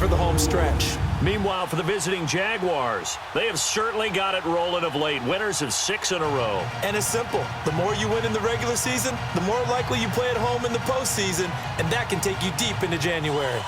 for the home stretch. Meanwhile, for the visiting Jaguars, they have certainly got it rolling of late. Winners of 6 in a row. And it's simple. The more you win in the regular season, the more likely you play at home in the postseason, and that can take you deep into January.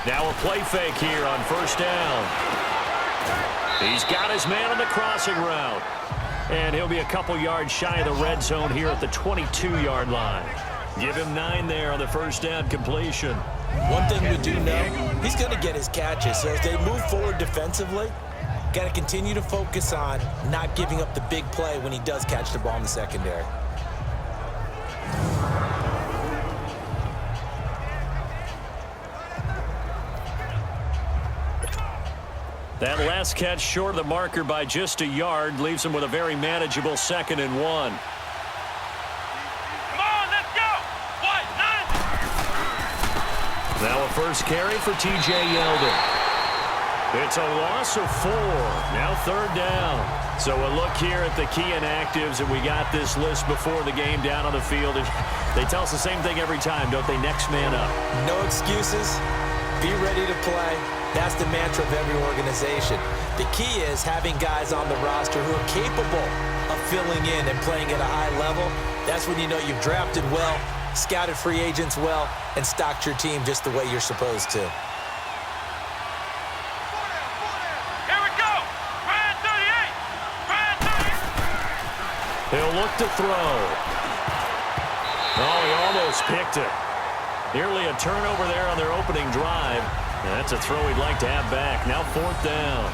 Now a play fake here on first down. He's got his man on the crossing route. And he'll be a couple yards shy of the red zone here at the 22-yard line. Give him 9 there on the first down completion. One thing we do know, he's going to get his catches. So as they move forward defensively, got to continue to focus on not giving up the big play when he does catch the ball in the secondary. That last catch short of the marker by just a yard leaves him with a very manageable 2nd and 1. Come on, let's go! What? Now a first carry for T.J. Yeldon. It's a loss of 4. Now 3rd down. So a look here at the key inactives, and we got this list before the game down on the field. They tell us the same thing every time, don't they? Next man up. No excuses. Be ready to play. That's the mantra of every organization. The key is having guys on the roster who are capable of filling in and playing at a high level. That's when you know you've drafted well, scouted free agents well, and stocked your team just the way you're supposed to. Here we go! Brand 38! Brand 38! He'll look to throw. Oh, he almost picked it. Nearly a turnover there on their opening drive. And that's a throw he'd like to have back. Now 4th down.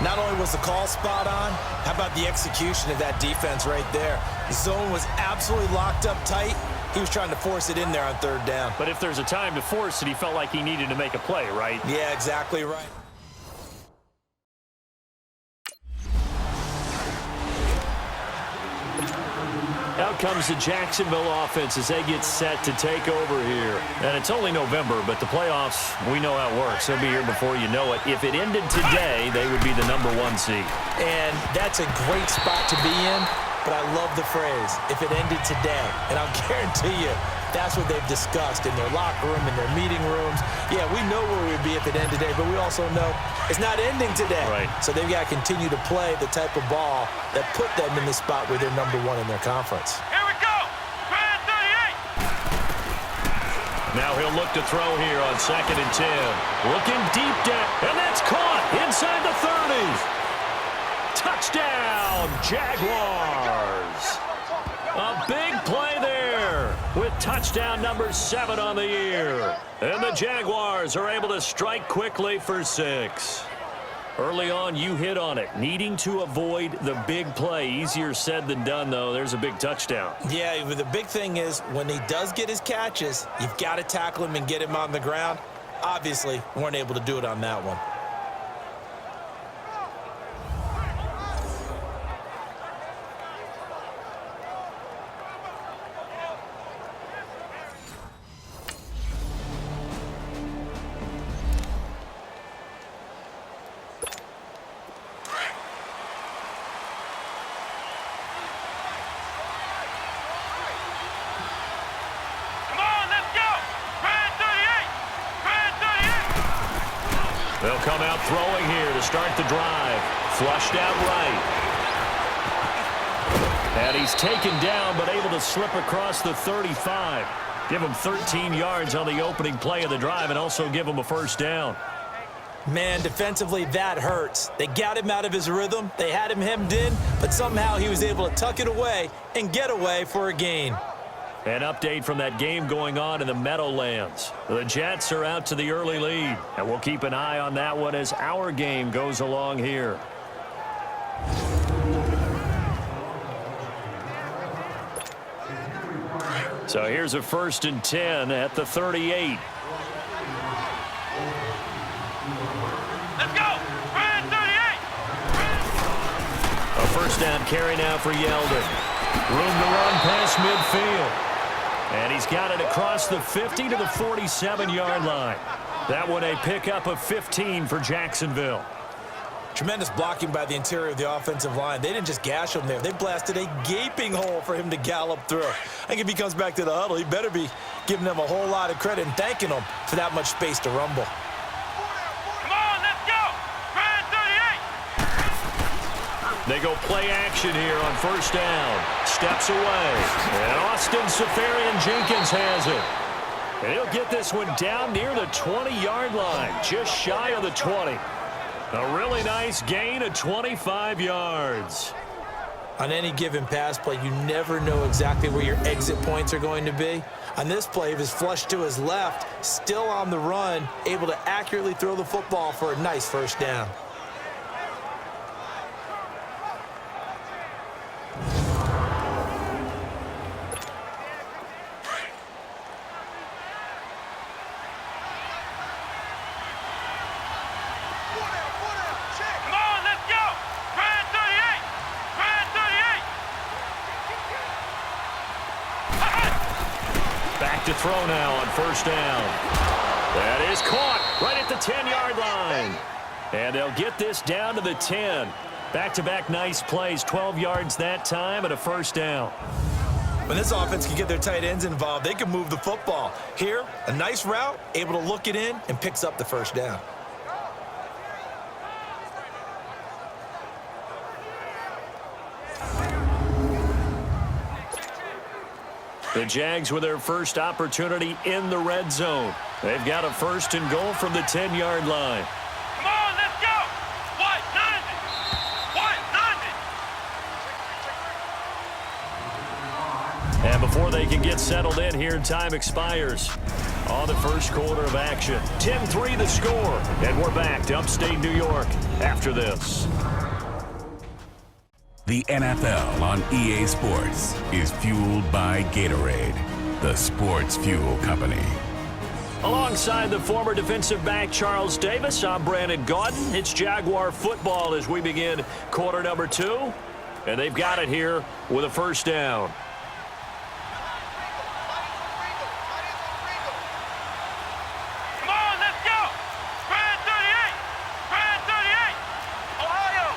Not only was the call spot on, how about the execution of that defense right there? The zone was absolutely locked up tight. He was trying to force it in there on 3rd down. But if there's a time to force it, he felt like he needed to make a play, right? Yeah, exactly right. Out comes the Jacksonville offense as they get set to take over here. And it's only November, but the playoffs, we know how it works. They'll be here before you know it. If it ended today, they would be the #1 seed. And that's a great spot to be in, but I love the phrase, if it ended today. And I'll guarantee you, that's what they've discussed in their locker room, in their meeting rooms. Yeah, we know where we'd be if it ended today, but we also know it's not ending today. Right. So they've got to continue to play the type of ball that put them in the spot where they're #1 in their conference. Here we go! Brand 38! Now he'll look to throw here on 2nd and 10. Looking deep down, and that's caught inside the 30. Touchdown, Jaguars. A big play there with touchdown number 7 on the year. And the Jaguars are able to strike quickly for 6. Early on, you hit on it. Needing to avoid the big play. Easier said than done, though. There's a big touchdown. Yeah, but the big thing is when he does get his catches, you've got to tackle him and get him on the ground. Obviously, weren't able to do it on that one. They'll come out throwing here to start the drive. Flushed out right. And he's taken down, but able to slip across the 35. Give him 13 yards on the opening play of the drive and also give him a first down. Man, defensively, that hurts. They got him out of his rhythm. They had him hemmed in, but somehow he was able to tuck it away and get away for a gain. An update from that game going on in the Meadowlands. The Jets are out to the early lead, and we'll keep an eye on that one as our game goes along here. So here's a 1st and 10 at the 38. Let's go. Red 38. A 1st down carry now for Yeldon. Room to run past midfield. And he's got it across the 50 to the 47-yard line. That one a pickup of 15 for Jacksonville. Tremendous blocking by the interior of the offensive line. They didn't just gash him there. They blasted a gaping hole for him to gallop through. I think if he comes back to the huddle, he better be giving them a whole lot of credit and thanking them for that much space to rumble. Come on, let's go. Red 38. They go play action here on 1st down. Steps away. And Austin Safarian-Jenkins has it. And he'll get this one down near the 20-yard line, just shy of the 20. A really nice gain of 25 yards. On any given pass play, you never know exactly where your exit points are going to be. On this play, he was flushed to his left, still on the run, able to accurately throw the football for a nice 1st down. To throw now on 1st down. That is caught right at the 10-yard line. And they'll get this down to the 10. Back-to-back nice plays, 12 yards that time and a 1st down. When this offense can get their tight ends involved, they can move the football. Here, a nice route, able to look it in, and picks up the 1st down. The Jags with their first opportunity in the red zone. They've got a 1st and goal from the 10-yard line. Come on, let's go. What? Nothing. And before they can get settled in here, time expires on the 1st quarter of action. 10-3 the score. And we're back to upstate New York after this. The NFL on EA Sports is fueled by Gatorade, the sports fuel company. Alongside the former defensive back Charles Davis, I'm Brandon Gaudin. It's Jaguar football as we begin quarter number 2. And they've got it here with a 1st down. Come on, let's go. Red 38. Red 38. Ohio.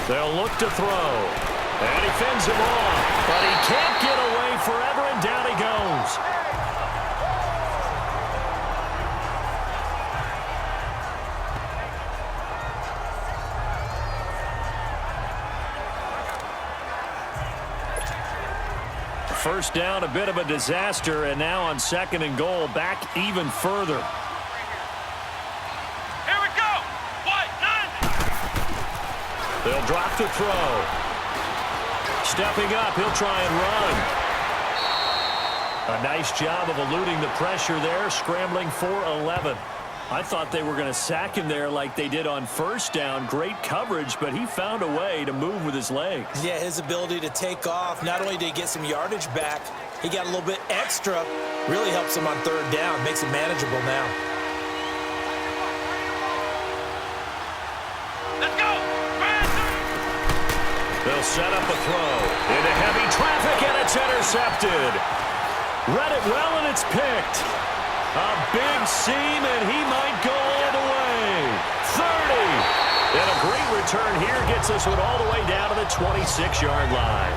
They'll look to throw. And he fends him off. But he can't get away forever, and down he goes. First down, a bit of a disaster, and now on 2nd and goal, back even further. Here we go. What? Nothing. They'll drop the throw. Stepping up, he'll try and run. A nice job of eluding the pressure there, scrambling for 11. I thought they were going to sack him there like they did on 1st down. Great coverage, but he found a way to move with his legs. Yeah, his ability to take off, not only did he get some yardage back, he got a little bit extra. Really helps him on 3rd down, makes it manageable now. Let's go. They'll set up a throw into heavy traffic, and it's intercepted. Read it well, and it's picked. A big seam, and he might go all the way. 30. And a great return here gets us one all the way down to the 26-yard line.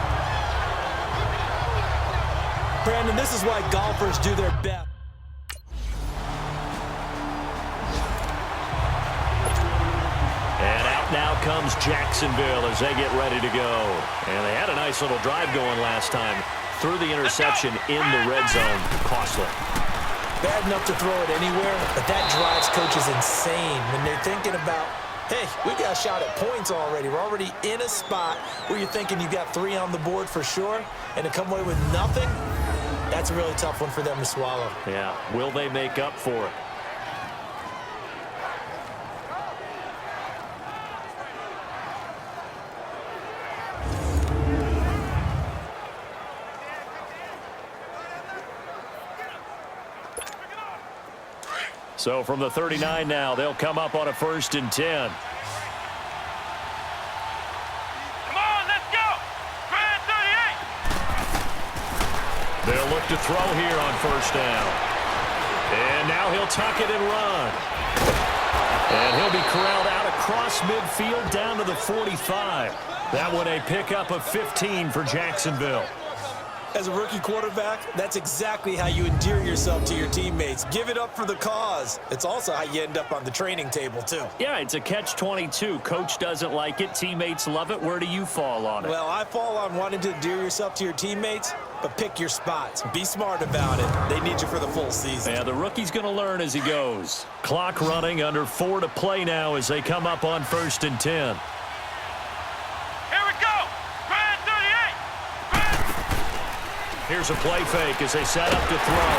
Brandon, this is why golfers do their best. And out now comes Jacksonville as they get ready to go. And they had a nice little drive going last time. Threw the interception in the red zone. Costly. Bad enough to throw it anywhere, but that drives coaches insane when they're thinking about, hey, we got a shot at points already. We're already in a spot where you're thinking you got 3 on the board for sure, and to come away with nothing, that's a really tough one for them to swallow. Yeah, will they make up for it? So from the 39 now, they'll come up on a 1st and 10. Come on, let's go. Grand 38. They'll look to throw here on 1st down. And now he'll tuck it and run. And he'll be corralled out across midfield down to the 45. That one a pickup of 15 for Jacksonville. As a rookie quarterback, that's exactly how you endear yourself to your teammates. Give it up for the cause. It's also how you end up on the training table, too. Yeah, it's a catch-22. Coach doesn't like it. Teammates love it. Where do you fall on it? Well, I fall on wanting to endear yourself to your teammates, but pick your spots. Be smart about it. They need you for the full season. Yeah, the rookie's going to learn as he goes. Clock running, under 4 to play now as they come up on 1st and 10. Here we go. Grand 38. Here's a play fake as they set up to throw.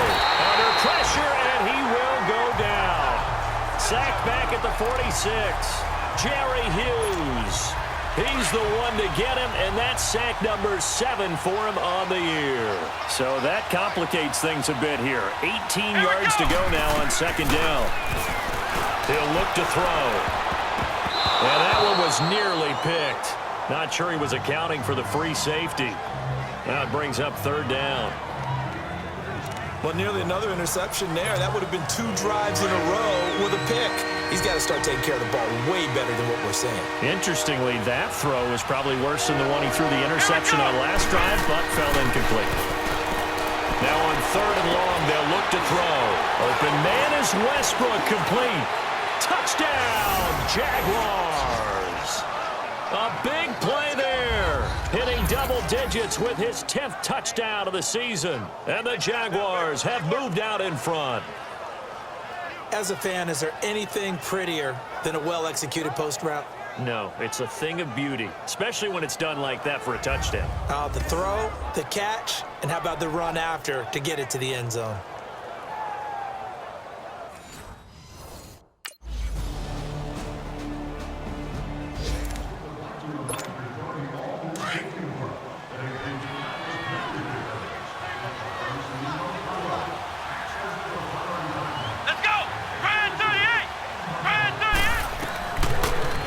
Under pressure, and he will go down. Sacked back at the 46. Jerry Hughes. He's the one to get him, and that's sack number 7 for him on the year. So that complicates things a bit here. 18 yards to go now on 2nd down. He'll look to throw. And that one was nearly picked. Not sure he was accounting for the free safety. Now it brings up 3rd down. Well, nearly another interception there. That would have been 2 drives in a row with a pick. He's got to start taking care of the ball way better than what we're saying. Interestingly, that throw was probably worse than the one he threw the interception on last drive, but fell incomplete. Now on 3rd and long, they'll look to throw. Open man is Westbrook, complete. Touchdown, Jaguars. A big play there. Hitting double digits with his 10th touchdown of the season. And the Jaguars have moved out in front. As a fan, is there anything prettier than a well-executed post route? No, it's a thing of beauty, especially when it's done like that for a touchdown. The throw, the catch, and how about the run after to get it to the end zone?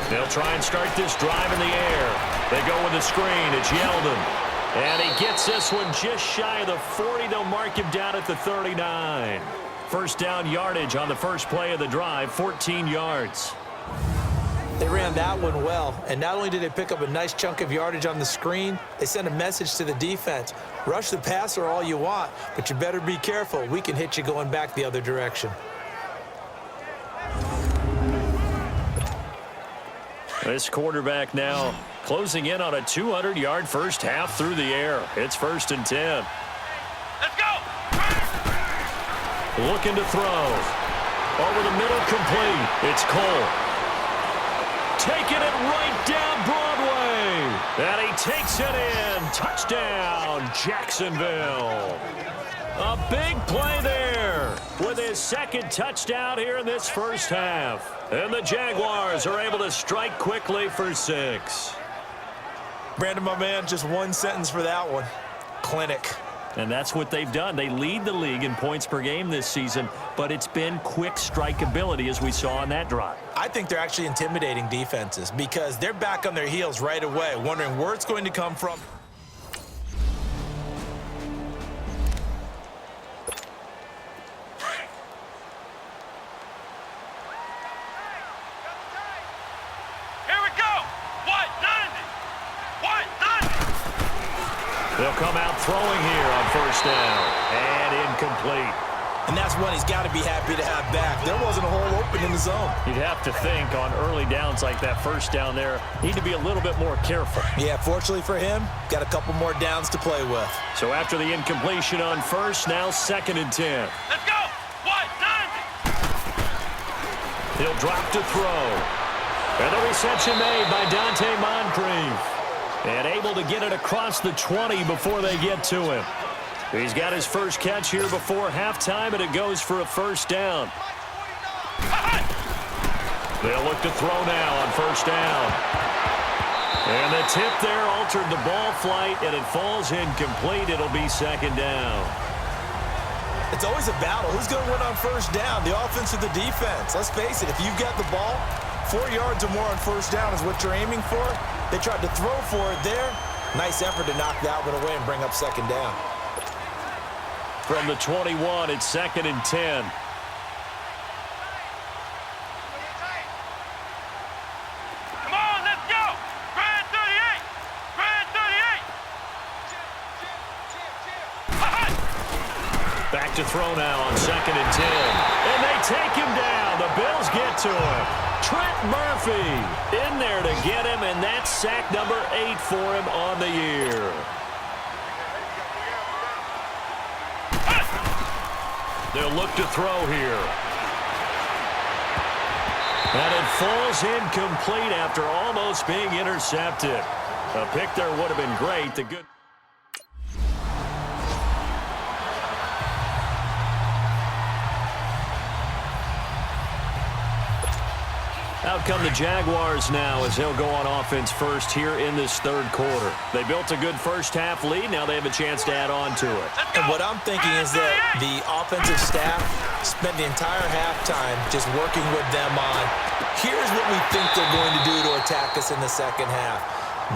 They'll try and start this drive in the air. They go with the screen. It's Yeldon. And he gets this one just shy of the 40. They'll mark him down at the 39. 1st down yardage on the first play of the drive, 14 yards. They ran that one well, and not only did they pick up a nice chunk of yardage on the screen, they sent a message to the defense. Rush the passer all you want, but you better be careful. We can hit you going back the other direction. This quarterback now closing in on a 200-yard first half through the air. It's 1st and 10. Let's go. Looking to throw. Over the middle, complete. It's Cole. Taking it right down Broadway. And he takes it in. Touchdown, Jacksonville. A big play there with his 2nd touchdown here in this first half. And the Jaguars are able to strike quickly for 6. Brandon, my man, just one sentence for that one. Clinic. And that's what they've done. They lead the league in points per game this season, but it's been quick strikeability as we saw on that drive. I think they're actually intimidating defenses because they're back on their heels right away, wondering where it's going to come from. They'll come out throwing here on 1st down. And incomplete. And that's one he's got to be happy to have back. There wasn't a hole open in the zone. You'd have to think on early downs like that 1st down there, need to be a little bit more careful. Yeah, fortunately for him, got a couple more downs to play with. So after the incompletion on 1st, now 2nd and 10. Let's go. What? 90. He'll drop to throw. And the reception made by Dante Moncrief. And able to get it across the 20 before they get to him. He's got his first catch here before halftime, and it goes for a 1st down. They'll look to throw now on 1st down. And the tip there altered the ball flight, and it falls incomplete. It'll be 2nd down. It's always a battle. Who's going to win on first down, the offense or the defense? Let's face it, if you've got the ball, 4 yards or more on first down is what you're aiming for. They tried to throw for it there. Nice effort to knock that one away and bring up second down. From the 21, it's 2nd and 10. Come on, let's go. Grand 38. Grand 38. Back to throw now on 2nd and 10. And they take him down. The Bills get to him. Trent Murphy in there to get him, and that's sack number 8 for him on the year. They'll look to throw here. And it falls incomplete after almost being intercepted. A pick there would have been great. The good. Out come the Jaguars now as they'll go on offense first here in this third quarter. They built a good first-half lead. Now they have a chance to add on to it. And what I'm thinking is that the offensive staff spent the entire halftime just working with them on, here's what we think they're going to do to attack us in the second half.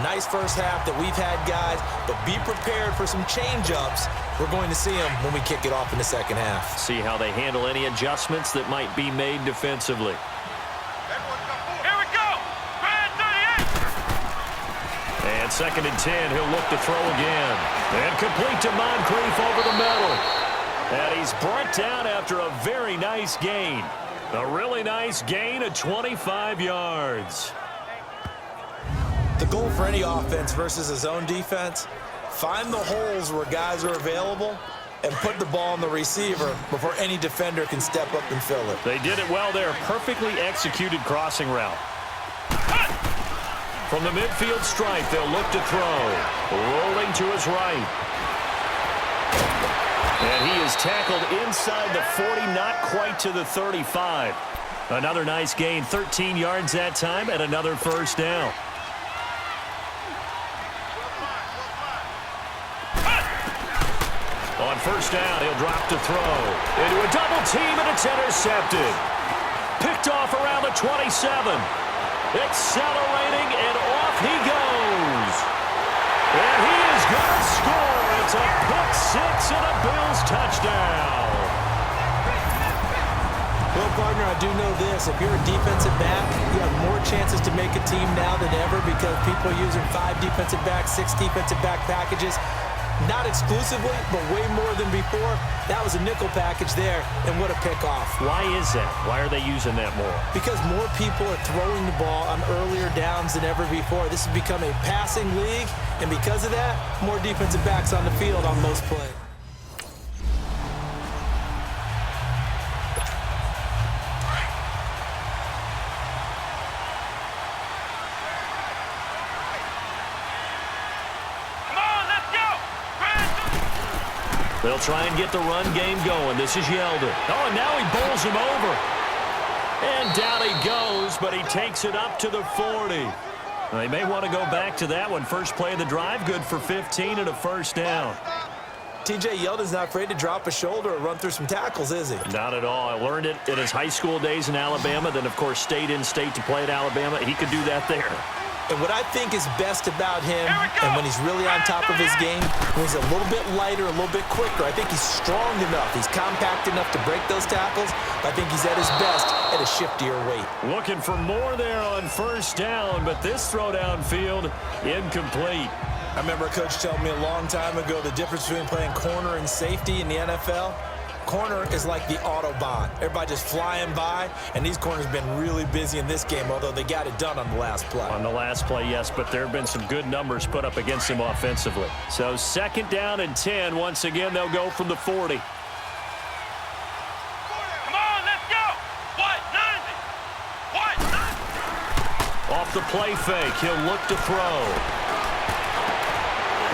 Nice first half that we've had, guys, but be prepared for some change-ups. We're going to see them when we kick it off in the second half. See how they handle any adjustments that might be made defensively. And 2nd and 10, he'll look to throw again. And complete to Moncrief over the middle. And he's brought down after a very nice gain. A really nice gain of 25 yards. The goal for any offense versus a zone defense, find the holes where guys are available and put the ball on the receiver before any defender can step up and fill it. They did it well there. Perfectly executed crossing route. From the midfield stripe, they'll look to throw. Rolling to his right. And he is tackled inside the 40, not quite to the 35. Another nice gain, 13 yards that time, and another first down. On first down, he'll drop to throw. Into a double team, and it's intercepted. Picked off around the 27. Accelerating, and off he goes. And he is going to score. It's a pick six and a Bills touchdown. Well, partner, I do know this. If you're a defensive back, you have more chances to make a team now than ever because people are using 5 defensive backs, 6 defensive back packages. Not exclusively, but way more than before. That was a nickel package there, and what a pickoff. Why is that? Why are they using that more? Because more people are throwing the ball on earlier downs than ever before. This has become a passing league, and because of that, more defensive backs on the field on most plays. They'll try and get the run game going. This is Yeldon. Oh, and now he bowls him over. And down he goes, but he takes it up to the 40. They may want to go back to that one. First play of the drive, good for 15 and a first down. T.J. Yeldon's not afraid to drop a shoulder or run through some tackles, is he? Not at all. I learned it in his high school days in Alabama, then, of course, stayed in state to play at Alabama. He could do that there. And what I think is best about him, and when he's really on top of his game, when he's a little bit lighter, a little bit quicker, I think he's strong enough. He's compact enough to break those tackles. I think he's at his best at a shiftier weight. Looking for more there on first down, but this throw downfield, incomplete. I remember a coach telling me a long time ago the difference between playing corner and safety in the NFL. Corner is like the Autobahn. Everybody just flying by, and these corners have been really busy in this game, although they got it done on the last play. On the last play, yes, but there have been some good numbers put up against him offensively. So 2nd down and 10. Once again, they'll go from the 40. Come on, let's go. What? 90. What? 90. Off the play fake, he'll look to throw.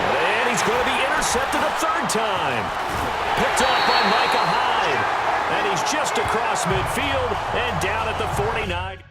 And he's going to be intercepted a third time. Picked off by Micah Hyde. And he's just across midfield and down at the 49.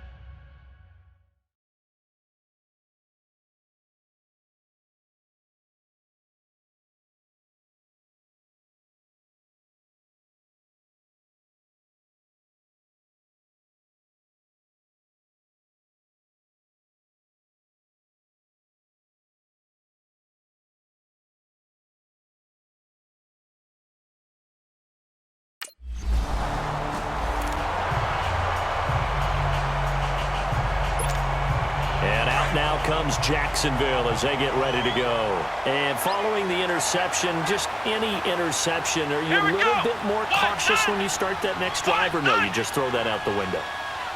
comes Jacksonville as they get ready to go. And following the interception, just any interception, are you a little bit more cautious when you start that next drive, or no, you just throw that out the window?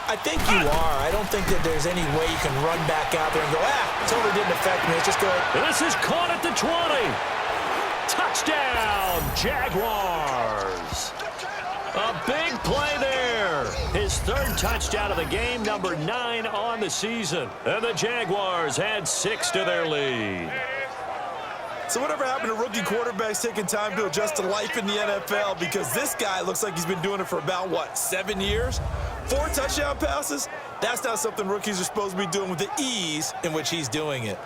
I think you are. I don't think that there's any way you can run back out there and go, totally didn't affect me. It's just go. This is caught at the 20. Touchdown, Jaguars. A big play there. His third touchdown of the game, number 9 on the season. And the Jaguars add 6 to their lead. So whatever happened to rookie quarterbacks taking time to adjust to life in the NFL? Because this guy looks like he's been doing it for about, 7 years? 4 touchdown passes? That's not something rookies are supposed to be doing with the ease in which he's doing it.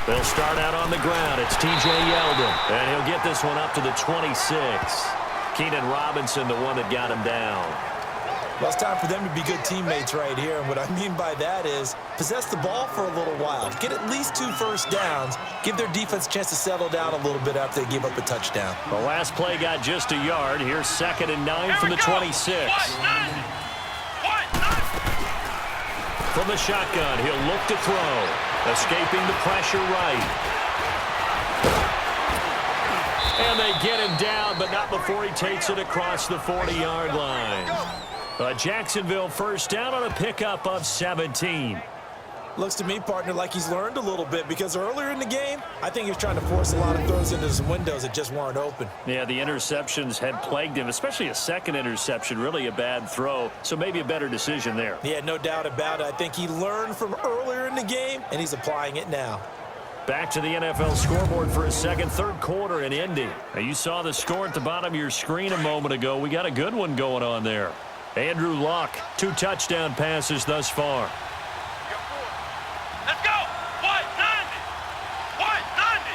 They'll start out on the ground. It's T.J. Yeldon, and he'll get this one up to the 26. Keenan Robinson, the one that got him down. Well, it's time for them to be good teammates right here, and what I mean by that is possess the ball for a little while. Get at least 2 first downs. Give their defense a chance to settle down a little bit after they give up a touchdown. The last play got just a yard. Here's 2nd and 9 from the 26. From the shotgun, he'll look to throw. Escaping the pressure right. And they get him down, but not before he takes it across the 40-yard line. A Jacksonville first down on a pickup of 17. Looks to me, partner, like he's learned a little bit, because earlier in the game, I think he was trying to force a lot of throws into some windows that just weren't open. Yeah, the interceptions had plagued him, especially a second interception, really a bad throw, so maybe a better decision there. Yeah, no doubt about it. I think he learned from earlier in the game, and he's applying it now. Back to the NFL scoreboard for a second, third quarter in Indy. Now, you saw the score at the bottom of your screen a moment ago. We got a good one going on there. Andrew Luck, 2 touchdown passes thus far. Let's go! What? 90! What? 90!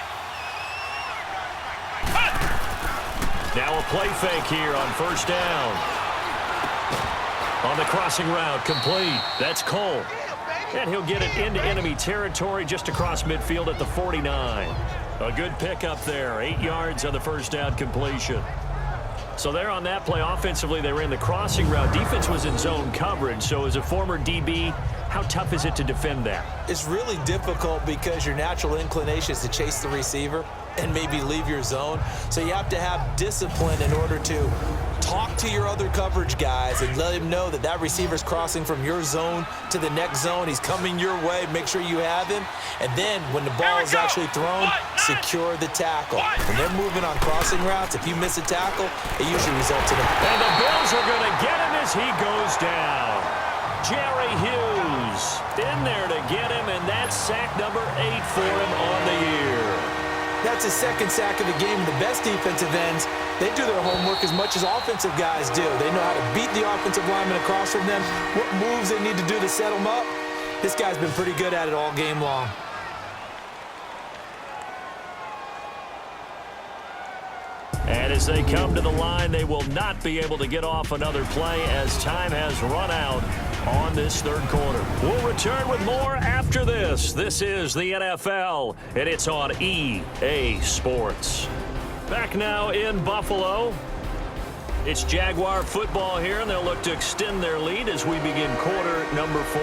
Now a play fake here on first down. On the crossing route, complete. That's Cole. And he'll get it into enemy territory just across midfield at the 49. A good pickup there. 8 yards on the first down completion. So there on that play, offensively, they ran the crossing route. Defense was in zone coverage. So as a former DB, how tough is it to defend that? It's really difficult because your natural inclination is to chase the receiver and maybe leave your zone. So you have to have discipline in order to talk to your other coverage guys and let him know that that receiver's crossing from your zone to the next zone. He's coming your way. Make sure you have him. And then when the ball is actually thrown, secure the tackle. When they're moving on crossing routes, if you miss a tackle, it usually results in a... And the Bills are going to get him as he goes down. Jerry Hughes in there to get him, and that's sack number 8 for him on the year. That's his 2nd sack of the game. The best defensive ends, they do their homework as much as offensive guys do. They know how to beat the offensive lineman across from them, what moves they need to do to set them up. This guy's been pretty good at it all game long. And as they come to the line, they will not be able to get off another play as time has run out on this third quarter. We'll return with more after this. This is the NFL, and it's on EA Sports. Back now in Buffalo. It's Jaguar football here, and they'll look to extend their lead as we begin quarter number 4.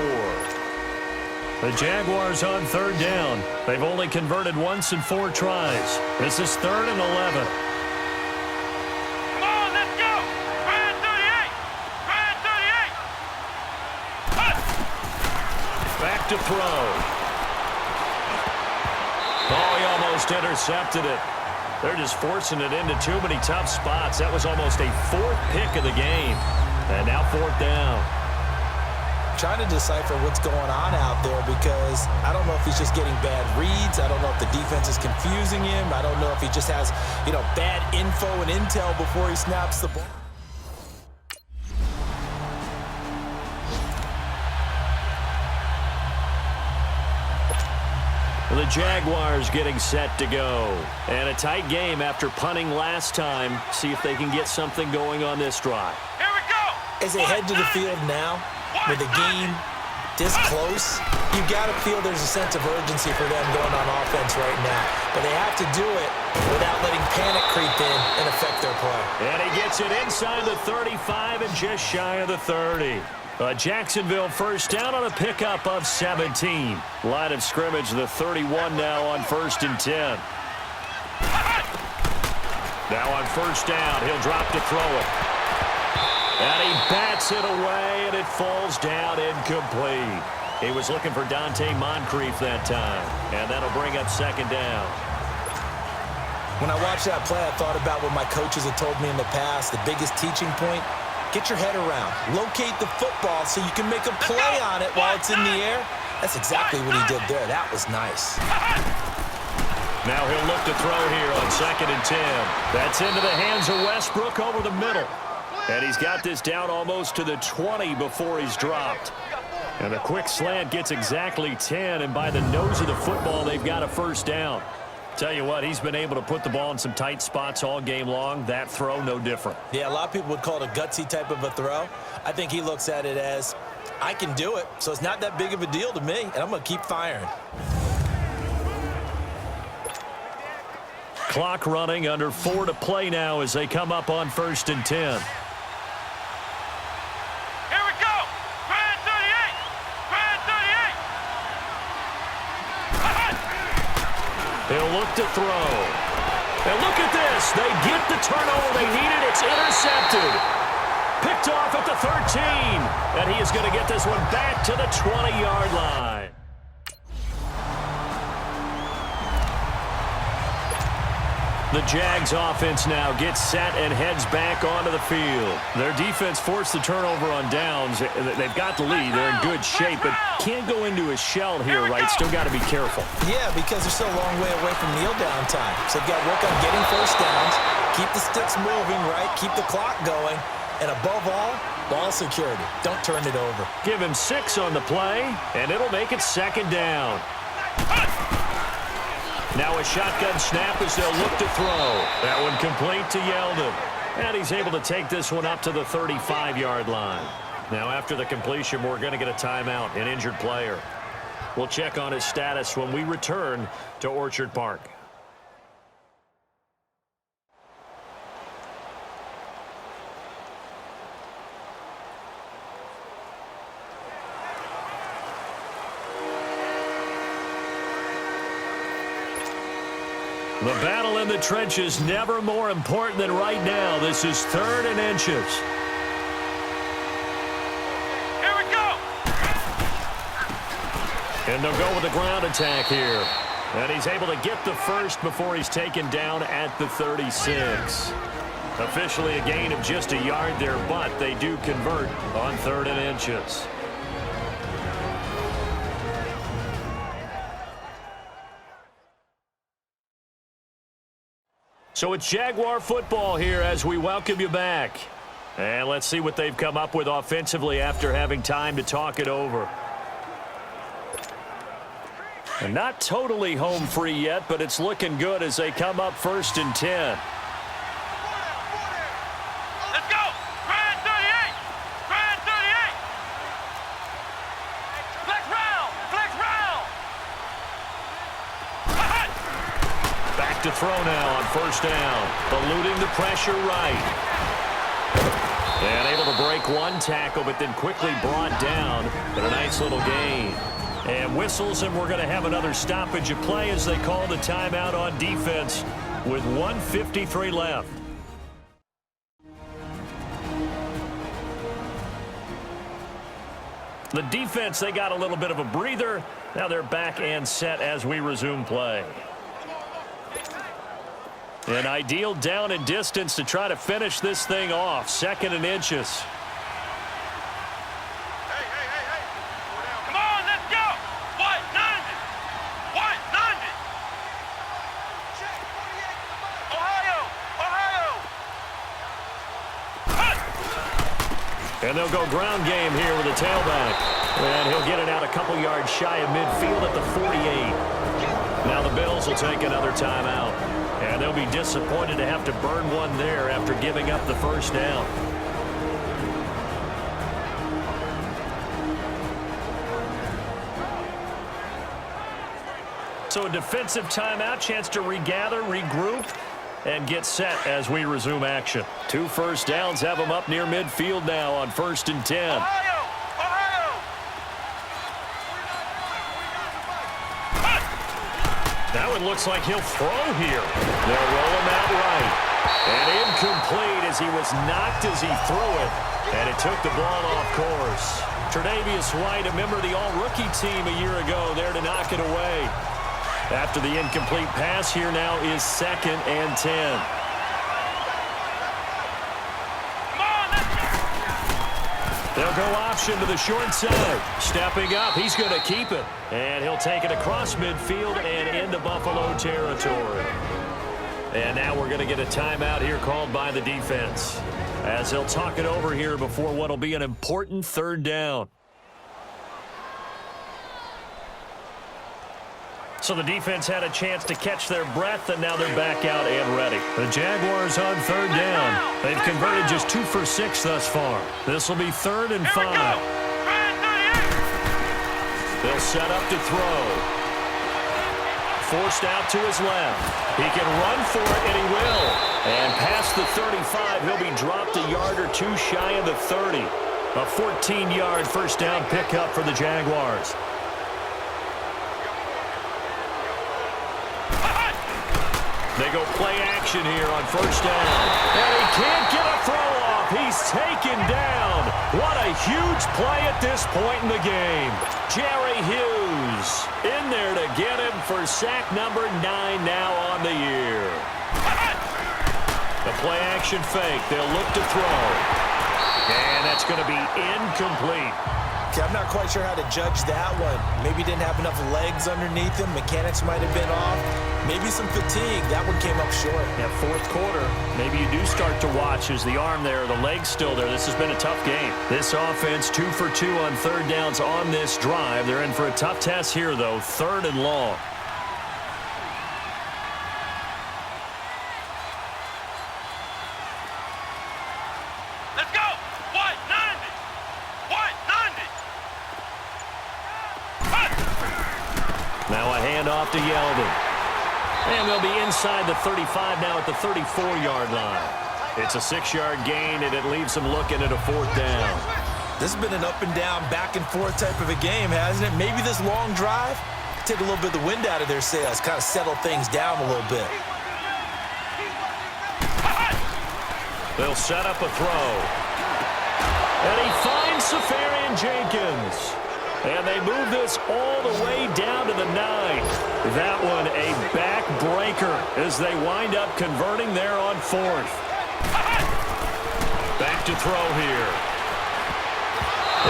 The Jaguars on third down. They've only converted once in 4 tries. This is 3rd and 11. To throw. Oh, he almost intercepted it. They're just forcing it into too many tough spots. That was almost a 4th pick of the game. And now 4th down. Trying to decipher what's going on out there, because I don't know if he's just getting bad reads. I don't know if the defense is confusing him. I don't know if he just has, bad info and intel before he snaps the ball. The Jaguars getting set to go. And a tight game after punting last time. See if they can get something going on this drive. Here we go. As they head to the field now, with the game this close, you got to feel there's a sense of urgency for them going on offense right now. But they have to do it without letting panic creep in and affect their play. And he gets it inside the 35 and just shy of the 30. A Jacksonville first down on a pickup of 17. Line of scrimmage, the 31 now on 1st and 10. Now on first down, he'll drop to throw it. And he bats it away, and it falls down incomplete. He was looking for Dante Moncrief that time, and that'll bring up 2nd down. When I watched that play, I thought about what my coaches had told me in the past. The biggest teaching point, get your head around. Locate the football so you can make a play on it while it's in the air. That's exactly what he did there. That was nice. Now he'll look to throw here on 2nd and 10. That's into the hands of Westbrook over the middle. And he's got this down almost to the 20 before he's dropped. And the quick slant gets exactly 10, and by the nose of the football, they've got a first down. Tell you what, he's been able to put the ball in some tight spots all game long. That throw, no different. Yeah, a lot of people would call it a gutsy type of a throw. I think he looks at it as, I can do it, so it's not that big of a deal to me, and I'm going to keep firing. Clock running, under 4 to play now as they come up on 1st and 10. He'll look to throw. And look at this. They get the turnover they needed. It's intercepted. Picked off at the 13. And he is going to get this one back to the 20-yard line. The Jags offense now gets set and heads back onto the field. Their defense forced the turnover on downs. They've got the lead. They're in good shape, but can't go into a shell here, right? Still got to be careful. Yeah, because they're still a long way away from kneel down time. So they've got to work on getting first downs, keep the sticks moving, right? Keep the clock going. And above all, ball security. Don't turn it over. Give him 6 on the play, and it'll make it 2nd down. Now a shotgun snap as they'll look to throw. That one complete to Yeldon. And he's able to take this one up to the 35-yard line. Now after the completion, we're going to get a timeout, an injured player. We'll check on his status when we return to Orchard Park. The battle in the trenches never more important than right now. This is 3rd and inches. Here we go. And they'll go with the ground attack here. And he's able to get the first before he's taken down at the 36. Officially a gain of just a yard there, but they do convert on 3rd and inches. So it's Jaguar football here as we welcome you back. And let's see what they've come up with offensively after having time to talk it over. And not totally home free yet, but it's looking good as they come up 1st and 10. Let's go. Grand 38. Grand 38. Flex round. Flex round. Back to throw now on 1st down. Eluding the pressure right. And able to break one tackle, but then quickly brought down. But a nice little gain. And whistles, and we're going to have another stoppage of play as they call the timeout on defense with 1:53 left. The defense, they got a little bit of a breather. Now they're back and set as we resume play. An ideal down and distance to try to finish this thing off. 2nd and inches. Come on, let's go. White 90. White 90. Ohio. And they'll go ground game here with a tailback. And he'll get it out a couple yards shy of midfield at the 48. Jaguars will take another timeout. And they'll be disappointed to have to burn one there after giving up the first down. So a defensive timeout, chance to regather, regroup, and get set as we resume action. 2 first downs have them up near midfield now on 1st and 10. Ohio! Ohio! That one looks like he'll throw here. They'll roll him out right. And incomplete as he was knocked as he threw it. And it took the ball off course. Tre'Davious White, a member of the all-rookie team a year ago, there to knock it away. After the incomplete pass, here now is 2nd and 10. Come on, let's go! They'll go option to the short side. Stepping up, he's going to keep it. And he'll take it across midfield and into Buffalo territory. And now we're going to get a timeout here called by the defense, as they'll talk it over here before what will be an important 3rd down. So the defense had a chance to catch their breath, and now they're back out and ready. The Jaguars on 3rd down. They've converted just 2 for 6 thus far. This will be 3rd and 5. They'll set up to throw. Forced out to his left. He can run for it, and he will. And past the 35, he'll be dropped a yard or 2 shy of the 30. A 14-yard first down pickup for the Jaguars. They go play action here on 1st down. And he can't get a throw off. He's taken down. What a huge play at this point in the game. Jerry Hughes in there to get him for sack number 9 now on the year. The play action fake. They'll look to throw. And that's going to be incomplete. Okay, I'm not quite sure how to judge that one. Maybe he didn't have enough legs underneath him. Mechanics might have been off. Maybe some fatigue. That one came up short. Yeah, 4th quarter. Maybe you do start to watch as the arm there, the leg's still there. This has been a tough game. This offense 2 for 2 on 3rd downs on this drive. They're in for a tough test here, though. 3rd and long. Let's go! White, 90! White, 90! Now a handoff to Yeldon. And they'll be inside the 35 now at the 34-yard line. It's a 6-yard gain, and it leaves them looking at a 4th down. This has been an up-and-down, back-and-forth type of a game, hasn't it? Maybe this long drive take a little bit of the wind out of their sails, kind of settle things down a little bit. They'll set up a throw. And he finds Safarian Jenkins. And they move this all the way down to the 9. That one a backbreaker as they wind up converting there on 4th. Back to throw here.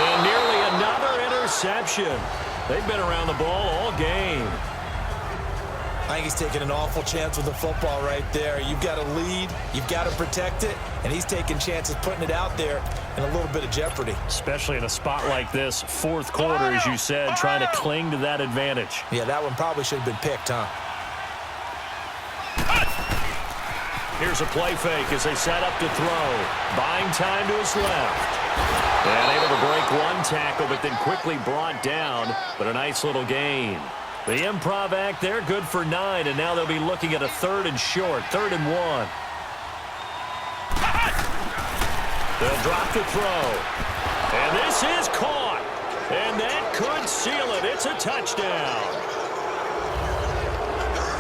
And nearly another interception. They've been around the ball all game. I think he's taking an awful chance with the football right there. You've got to lead, you've got to protect it, and he's taking chances putting it out there in a little bit of jeopardy. Especially in a spot like this, 4th quarter, as you said, trying to cling to that advantage. Yeah, that one probably should have been picked, huh? Here's a play fake as they set up to throw. Buying time to his left. And able to break one tackle, but then quickly brought down. But a nice little gain. The improv act there, good for 9, and now they'll be looking at a 3rd and short, 3rd and 1. They'll drop to throw. And this is caught. And that could seal it. It's a touchdown.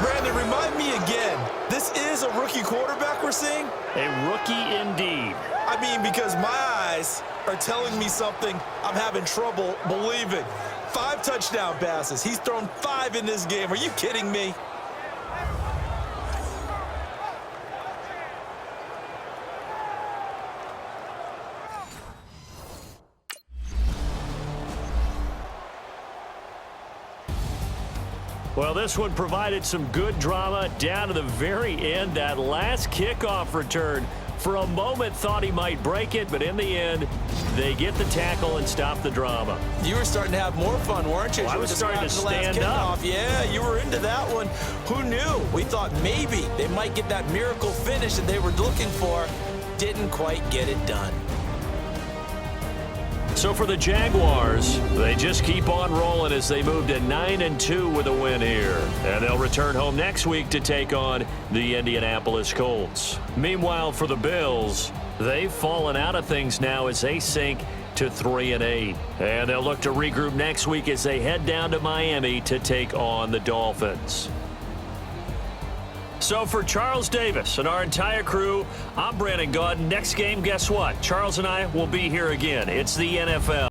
Brandon, remind me again, this is a rookie quarterback we're seeing? A rookie indeed. I mean, because my eyes are telling me something I'm having trouble believing. 5 touchdown passes. He's thrown 5 in this game. Are you kidding me? Well, this one provided some good drama down to the very end. That last kickoff return For a moment, thought he might break it, but in the end, they get the tackle and stop the drama. You were starting to have more fun, weren't you? Well, I was starting to stand up. Yeah, you were into that one. Who knew? We thought maybe they might get that miracle finish that they were looking for. Didn't quite get it done. So for the Jaguars, they just keep on rolling as they move to 9-2 with a win here. And they'll return home next week to take on the Indianapolis Colts. Meanwhile, for the Bills, they've fallen out of things now as they sink to 3-8. And they'll look to regroup next week as they head down to Miami to take on the Dolphins. So for Charles Davis and our entire crew, I'm Brandon Gaudin. Next game, guess what? Charles and I will be here again. It's the NFL.